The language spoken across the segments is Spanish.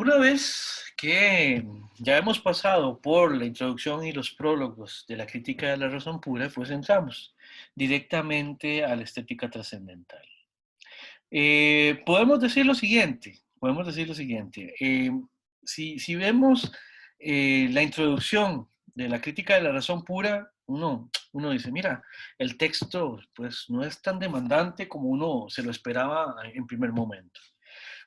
Una vez que ya hemos pasado por la introducción y los prólogos de la crítica de la razón pura, pues entramos directamente a la estética trascendental. Podemos decir lo siguiente, si vemos la introducción de la crítica de la razón pura, uno dice, mira, el texto pues no es tan demandante como uno se lo esperaba en primer momento.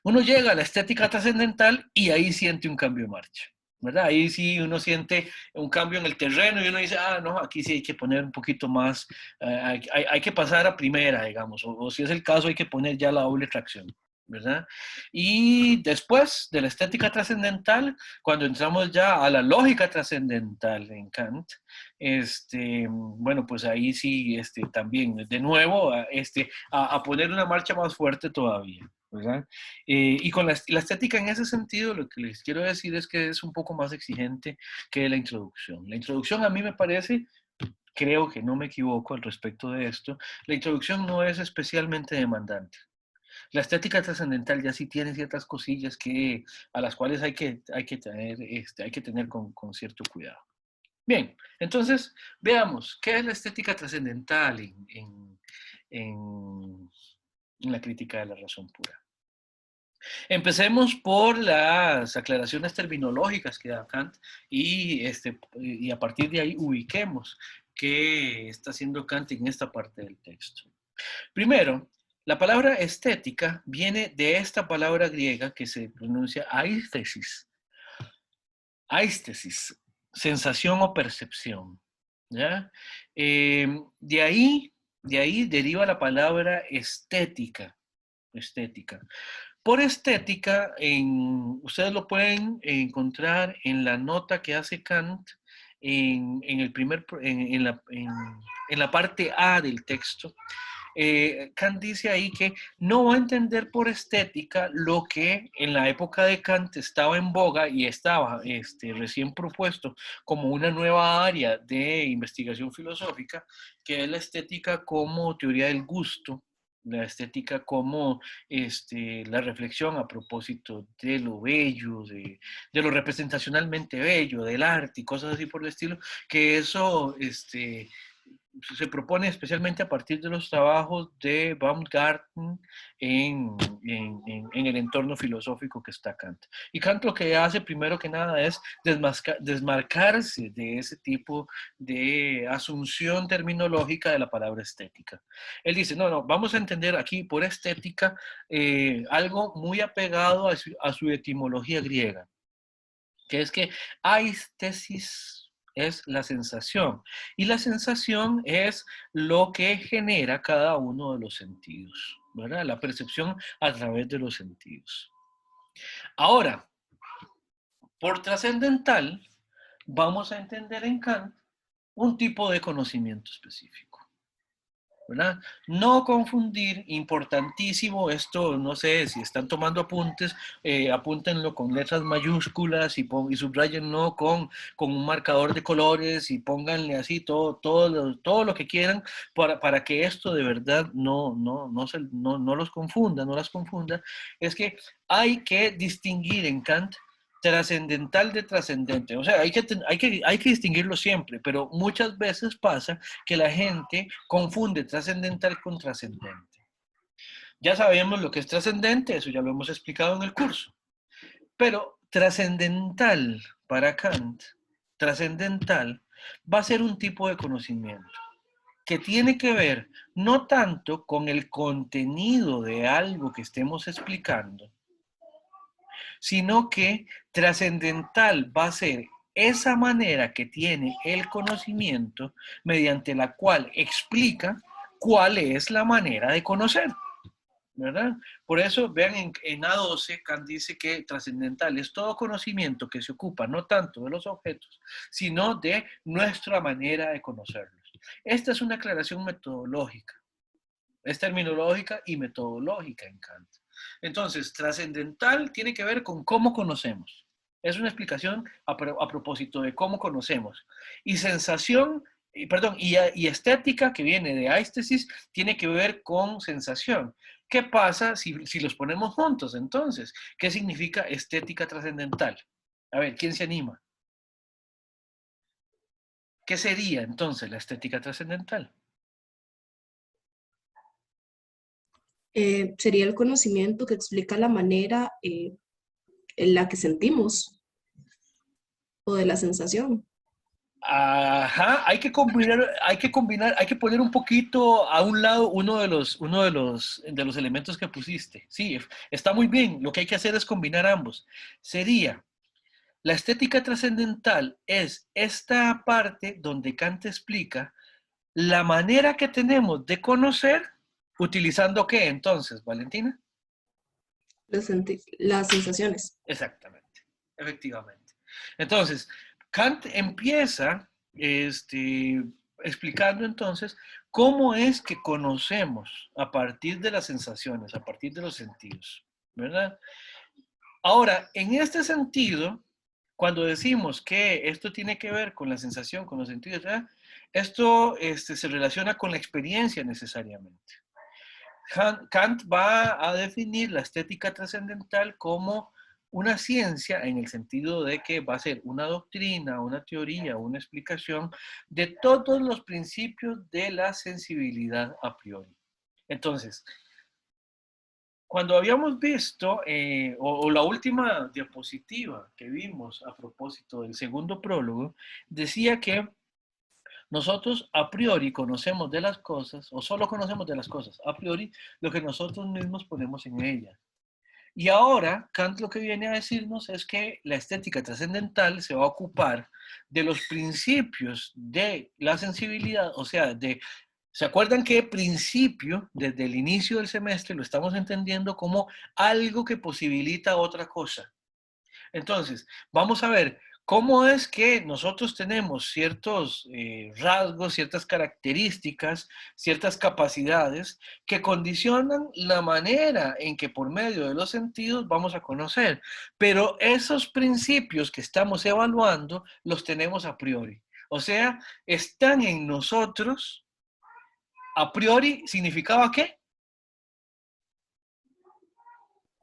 Uno llega a la estética trascendental y ahí siente un cambio de marcha, ¿verdad? Ahí sí uno siente un cambio en el terreno y uno dice, no, aquí sí hay que poner un poquito más, hay que pasar a primera, digamos, o si es el caso hay que poner ya la doble tracción, ¿verdad? Y después de la estética trascendental, cuando entramos ya a la lógica trascendental en Kant, bueno, pues ahí sí, también, de nuevo, a poner una marcha más fuerte todavía, ¿verdad? Y con la estética en ese sentido, lo que les quiero decir es que es un poco más exigente que la introducción. La introducción a mí me parece, creo que no me equivoco al respecto de esto, la introducción no es especialmente demandante. La estética trascendental ya sí tiene ciertas cosillas a las cuales hay que tener con cierto cuidado. Bien, entonces veamos, ¿qué es la estética trascendental en en la crítica de la razón pura? Empecemos por las aclaraciones terminológicas que da Kant y a partir de ahí ubiquemos qué está haciendo Kant en esta parte del texto. Primero, la palabra estética viene de esta palabra griega que se pronuncia aesthesis. Aesthesis, sensación o percepción. ¿Ya? De ahí deriva la palabra estética. Estética. Por estética, ustedes lo pueden encontrar en la nota que hace Kant en la parte A del texto. Kant dice ahí que no va a entender por estética lo que en la época de Kant estaba en boga y estaba recién propuesto como una nueva área de investigación filosófica, que es la estética como teoría del gusto, la estética como la reflexión a propósito de lo bello, de lo representacionalmente bello, del arte y cosas así por el estilo, que eso se propone especialmente a partir de los trabajos de Baumgarten en el entorno filosófico que está Kant. Y Kant lo que hace primero que nada es desmarcarse de ese tipo de asunción terminológica de la palabra estética. Él dice, no, vamos a entender aquí por estética algo muy apegado a su etimología griega, que es que aistesis es la sensación, y la sensación es lo que genera cada uno de los sentidos, ¿verdad? La percepción a través de los sentidos. Ahora, por trascendental, vamos a entender en Kant un tipo de conocimiento específico, ¿verdad? No confundir, importantísimo, esto no sé si están tomando apuntes, apúntenlo con letras mayúsculas y subrayenlo con un marcador de colores y pónganle así todo lo que quieran para que esto de verdad no los confunda, no las confunda. Es que hay que distinguir en Kant trascendental de trascendente. O sea, hay que distinguirlo siempre, pero muchas veces pasa que la gente confunde trascendental con trascendente. Ya sabemos lo que es trascendente, eso ya lo hemos explicado en el curso. Pero trascendental para Kant, trascendental va a ser un tipo de conocimiento que tiene que ver no tanto con el contenido de algo que estemos explicando, sino que trascendental va a ser esa manera que tiene el conocimiento mediante la cual explica cuál es la manera de conocer, ¿verdad? Por eso, vean, en A12, Kant dice que trascendental es todo conocimiento que se ocupa no tanto de los objetos, sino de nuestra manera de conocerlos. Esta es una aclaración metodológica, es terminológica y metodológica en Kant. Entonces, trascendental tiene que ver con cómo conocemos. Es una explicación a propósito de cómo conocemos. Y sensación, y estética, que viene de aistesis, tiene que ver con sensación. ¿Qué pasa si los ponemos juntos entonces? ¿Qué significa estética trascendental? A ver, ¿quién se anima? ¿Qué sería entonces la estética trascendental? Sería el conocimiento que explica la manera en la que sentimos o de la sensación. Ajá, hay que poner un poquito a un lado uno de los elementos que pusiste. Sí, está muy bien. Lo que hay que hacer es combinar ambos. Sería, la estética trascendental es esta parte donde Kant explica la manera que tenemos de conocer, utilizando ¿qué entonces, Valentina? Las sensaciones. Exactamente, efectivamente. Entonces, Kant empieza explicando entonces cómo es que conocemos a partir de las sensaciones, a partir de los sentidos, ¿verdad? Ahora, en este sentido, cuando decimos que esto tiene que ver con la sensación, con los sentidos, ¿verdad? Esto se relaciona con la experiencia necesariamente. Kant va a definir la estética trascendental como una ciencia en el sentido de que va a ser una doctrina, una teoría, una explicación de todos los principios de la sensibilidad a priori. Entonces, cuando habíamos visto, o la última diapositiva que vimos a propósito del segundo prólogo, decía que nosotros a priori conocemos de las cosas, o solo conocemos de las cosas, a priori, lo que nosotros mismos ponemos en ellas. Y ahora, Kant lo que viene a decirnos es que la estética trascendental se va a ocupar de los principios de la sensibilidad, o sea, ¿se acuerdan que principio, desde el inicio del semestre, lo estamos entendiendo como algo que posibilita otra cosa? Entonces, vamos a ver cómo es que nosotros tenemos ciertos rasgos, ciertas características, ciertas capacidades que condicionan la manera en que por medio de los sentidos vamos a conocer. Pero esos principios que estamos evaluando los tenemos a priori. O sea, están en nosotros. A priori significaba ¿qué?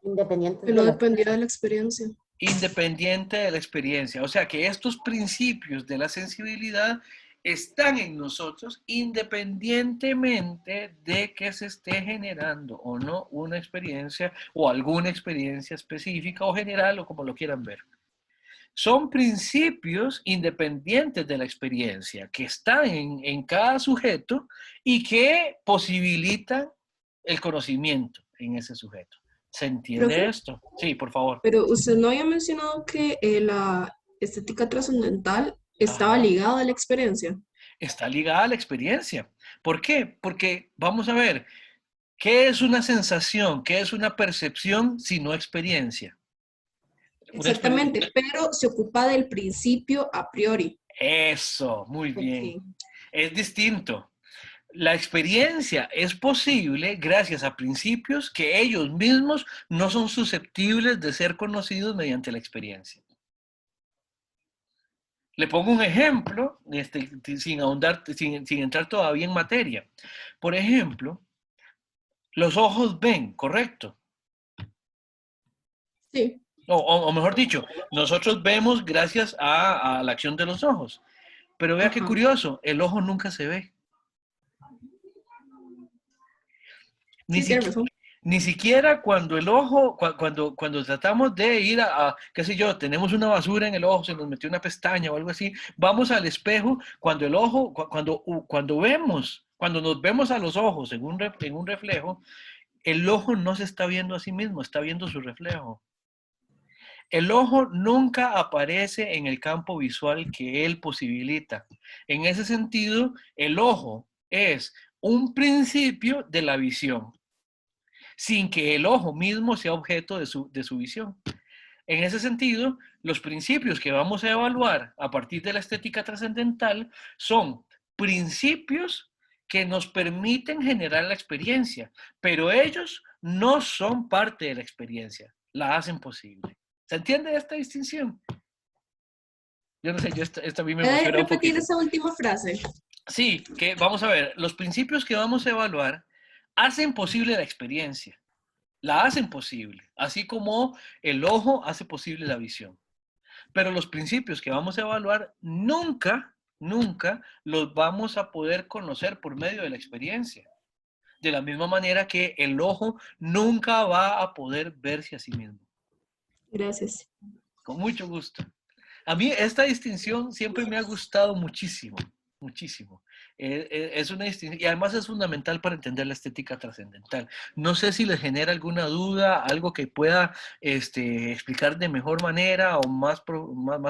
Que Independientes no de las dependía de la experiencia. Independiente de la experiencia. O sea que estos principios de la sensibilidad están en nosotros independientemente de que se esté generando o no una experiencia o alguna experiencia específica o general o como lo quieran ver. Son principios independientes de la experiencia que están en cada sujeto y que posibilitan el conocimiento en ese sujeto. ¿Se entiende Profe, esto? Sí, por favor. pero usted no había mencionado que la estética trascendental estaba Ajá. ligada a la experiencia. Está ligada a la experiencia. ¿Por qué? Porque vamos a ver, ¿qué es una sensación? ¿Qué es una percepción si no experiencia? Una experiencia. Exactamente, pero se ocupa del principio a priori. Eso, muy Ok. bien. Es distinto. La experiencia es posible gracias a principios que ellos mismos no son susceptibles de ser conocidos mediante la experiencia. Le pongo un ejemplo, sin ahondar, sin entrar todavía en materia. Por ejemplo, los ojos ven, ¿correcto? Sí. O mejor dicho, nosotros vemos gracias a la acción de los ojos. Pero vea qué Ajá. curioso, el ojo nunca se ve. Ni, Sí, tiene siqui- razón. Ni siquiera cuando el ojo, cuando tratamos de ir qué sé yo, tenemos una basura en el ojo, se nos metió una pestaña o algo así, vamos al espejo, cuando el ojo, cuando vemos, cuando nos vemos a los ojos en un reflejo, el ojo no se está viendo a sí mismo, está viendo su reflejo. El ojo nunca aparece en el campo visual que él posibilita. En ese sentido, el ojo es un principio de la visión, sin que el ojo mismo sea objeto de su visión. En ese sentido, los principios que vamos a evaluar a partir de la estética trascendental son principios que nos permiten generar la experiencia, pero ellos no son parte de la experiencia, la hacen posible. ¿Se entiende esta distinción? Yo no sé, esta a mí me ¿Puede emociona un repetir poquito. esa última frase? Sí, que vamos a ver, los principios que vamos a evaluar hacen posible la experiencia, la hacen posible, así como el ojo hace posible la visión. Pero los principios que vamos a evaluar nunca los vamos a poder conocer por medio de la experiencia. De la misma manera que el ojo nunca va a poder verse a sí mismo. Gracias. Con mucho gusto. A mí esta distinción siempre me ha gustado muchísimo, muchísimo. Es una distinción y además es fundamental para entender la estética trascendental. No sé si les genera alguna duda, algo que pueda explicar de mejor manera o más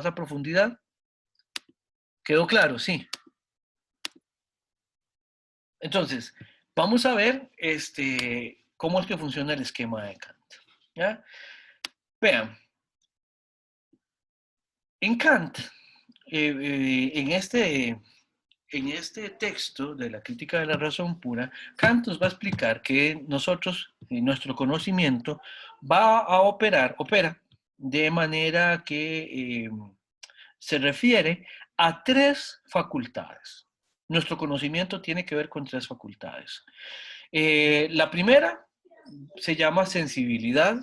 a profundidad. ¿Quedó claro? Sí. Entonces, vamos a ver cómo es que funciona el esquema de Kant. ¿Ya? Vean, en Kant, en este texto de la crítica de la razón pura, Kant nos va a explicar que nosotros, nuestro conocimiento, opera de manera que se refiere a tres facultades. Nuestro conocimiento tiene que ver con tres facultades. La primera se llama sensibilidad,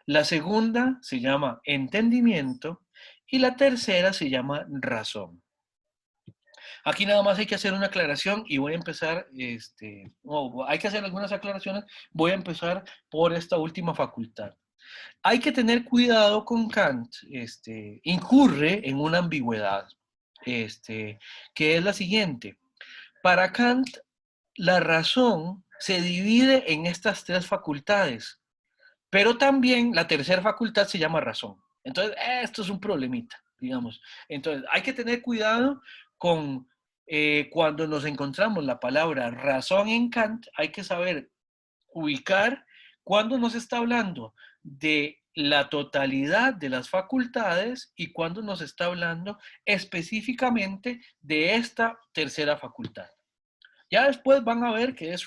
la segunda se llama entendimiento y la tercera se llama razón. Aquí nada más hay que hacer una aclaración y voy a empezar, hay que hacer algunas aclaraciones, voy a empezar por esta última facultad. Hay que tener cuidado con Kant, incurre en una ambigüedad, que es la siguiente. Para Kant, la razón se divide en estas tres facultades, pero también la tercera facultad se llama razón. Entonces, esto es un problemita, digamos. Entonces, hay que tener cuidado con cuando nos encontramos la palabra razón en Kant, hay que saber ubicar cuando nos está hablando de la totalidad de las facultades y cuando nos está hablando específicamente de esta tercera facultad. Ya después van a ver que es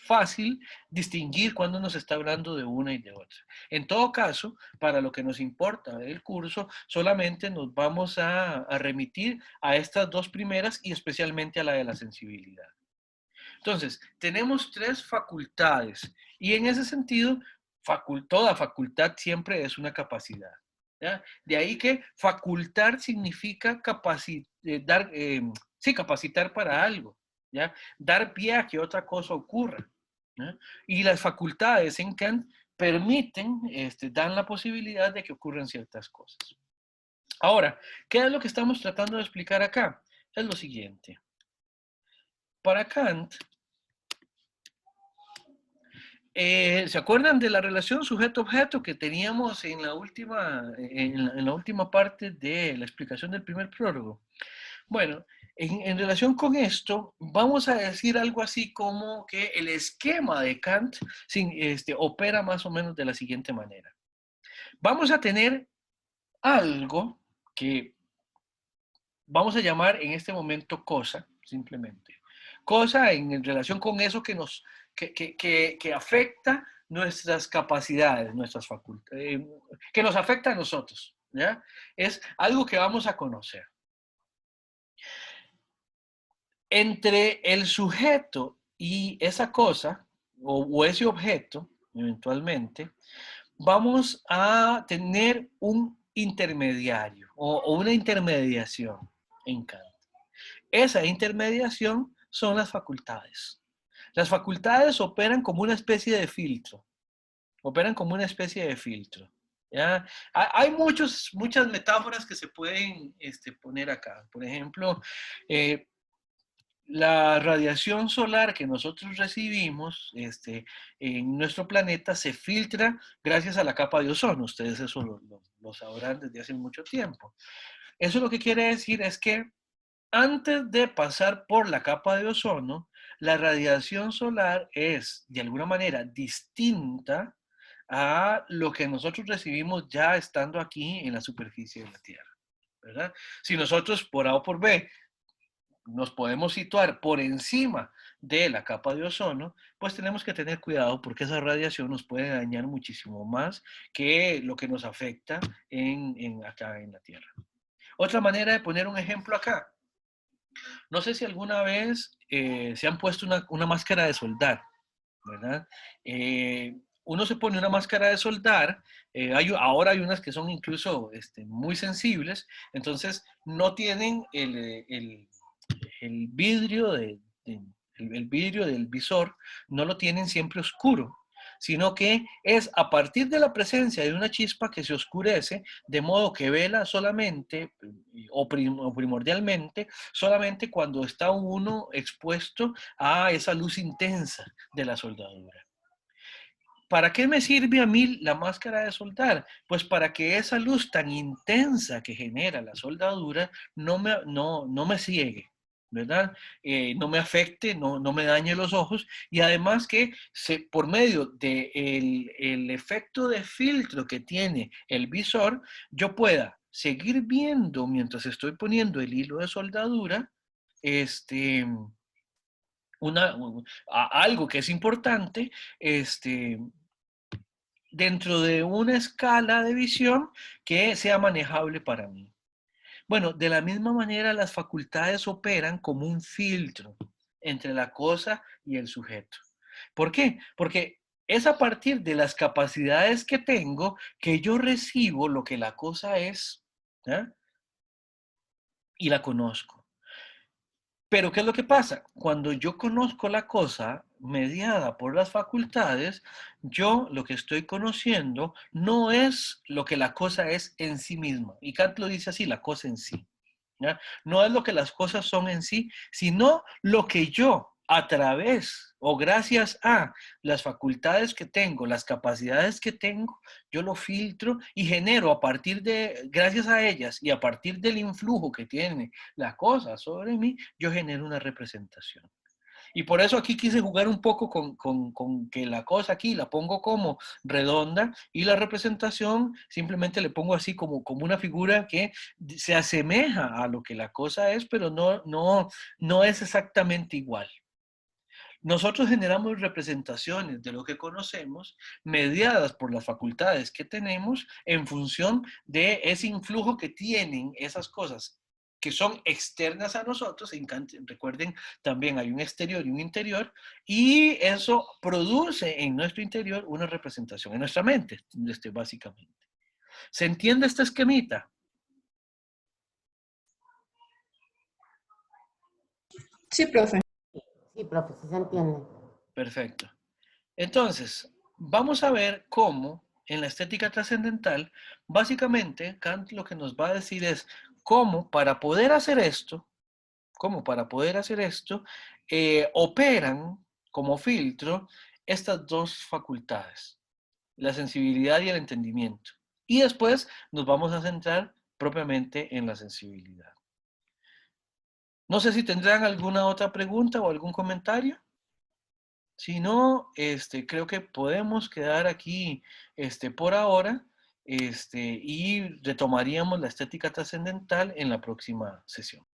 fácil distinguir cuando nos está hablando de una y de otra. En todo caso, para lo que nos importa del curso, solamente nos vamos a remitir a estas dos primeras y especialmente a la de la sensibilidad. Entonces, tenemos tres facultades y en ese sentido, toda facultad siempre es una capacidad. ¿Ya? De ahí que facultar significa capacitar para algo, ¿ya? Dar pie a que otra cosa ocurra. ¿Ya? Y las facultades en Kant permiten, dan la posibilidad de que ocurran ciertas cosas. Ahora, ¿qué es lo que estamos tratando de explicar acá? Es lo siguiente. Para Kant, ¿se acuerdan de la relación sujeto-objeto que teníamos en la última parte de la explicación del primer prólogo? Bueno, en relación con esto, vamos a decir algo así como que el esquema de Kant opera más o menos de la siguiente manera. Vamos a tener algo que vamos a llamar en este momento cosa, simplemente. Cosa en relación con eso que afecta nuestras capacidades, nuestras facultades, que nos afecta a nosotros, ¿ya? Es algo que vamos a conocer. Entre el sujeto y esa cosa, o ese objeto, eventualmente, vamos a tener un intermediario o una intermediación en Kant. Esa intermediación son las facultades. Las facultades operan como una especie de filtro. Operan como una especie de filtro. ¿Ya? Hay muchas metáforas que se pueden poner acá. Por ejemplo, la radiación solar que nosotros recibimos en nuestro planeta se filtra gracias a la capa de ozono. Ustedes eso lo sabrán desde hace mucho tiempo. Eso lo que quiere decir es que antes de pasar por la capa de ozono, la radiación solar es de alguna manera distinta a lo que nosotros recibimos ya estando aquí en la superficie de la Tierra, ¿verdad? Si nosotros por A o por B nos podemos situar por encima de la capa de ozono, pues tenemos que tener cuidado porque esa radiación nos puede dañar muchísimo más que lo que nos afecta acá en la Tierra. Otra manera de poner un ejemplo acá. No sé si alguna vez se han puesto una máscara de soldar, ¿verdad? Uno se pone una máscara de soldar, ahora hay unas que son incluso muy sensibles, entonces no tienen el vidrio el vidrio del visor, no lo tienen siempre oscuro, sino que es a partir de la presencia de una chispa que se oscurece, de modo que vela solamente o primordialmente solamente cuando está uno expuesto a esa luz intensa de la soldadura. ¿Para qué me sirve a mí la máscara de soldar? Pues para que esa luz tan intensa que genera la soldadura no me ciegue, ¿verdad? No me afecte, no me dañe los ojos y además que por medio del el efecto de filtro que tiene el visor, yo pueda seguir viendo mientras estoy poniendo el hilo de soldadura, este, algo que es importante, dentro de una escala de visión que sea manejable para mí. Bueno, de la misma manera las facultades operan como un filtro entre la cosa y el sujeto. ¿Por qué? Porque es a partir de las capacidades que tengo que yo recibo lo que la cosa es, ¿eh? Y la conozco. Pero ¿qué es lo que pasa? Cuando yo conozco la cosa mediada por las facultades, yo lo que estoy conociendo no es lo que la cosa es en sí misma. Y Kant lo dice así, la cosa en sí. ¿Ya? No es lo que las cosas son en sí, sino lo que yo a través o gracias a las facultades que tengo, las capacidades que tengo, yo lo filtro y genero a partir de, gracias a ellas y a partir del influjo que tiene la cosa sobre mí, yo genero una representación. Y por eso aquí quise jugar un poco con que la cosa aquí la pongo como redonda y la representación simplemente le pongo así como una figura que se asemeja a lo que la cosa es, pero no es exactamente igual. Nosotros generamos representaciones de lo que conocemos mediadas por las facultades que tenemos en función de ese influjo que tienen esas cosas que son externas a nosotros. Recuerden, también hay un exterior y un interior, y eso produce en nuestro interior una representación, en nuestra mente, básicamente. ¿Se entiende este esquemita? Sí, profe. Sí, profe, sí se entiende. Perfecto. Entonces, vamos a ver cómo en la estética trascendental, básicamente Kant lo que nos va a decir es cómo para poder hacer esto, operan como filtro estas dos facultades, la sensibilidad y el entendimiento. Y después nos vamos a centrar propiamente en la sensibilidad. No sé si tendrán alguna otra pregunta o algún comentario. Si no, creo que podemos quedar aquí por ahora y retomaríamos la estética trascendental en la próxima sesión.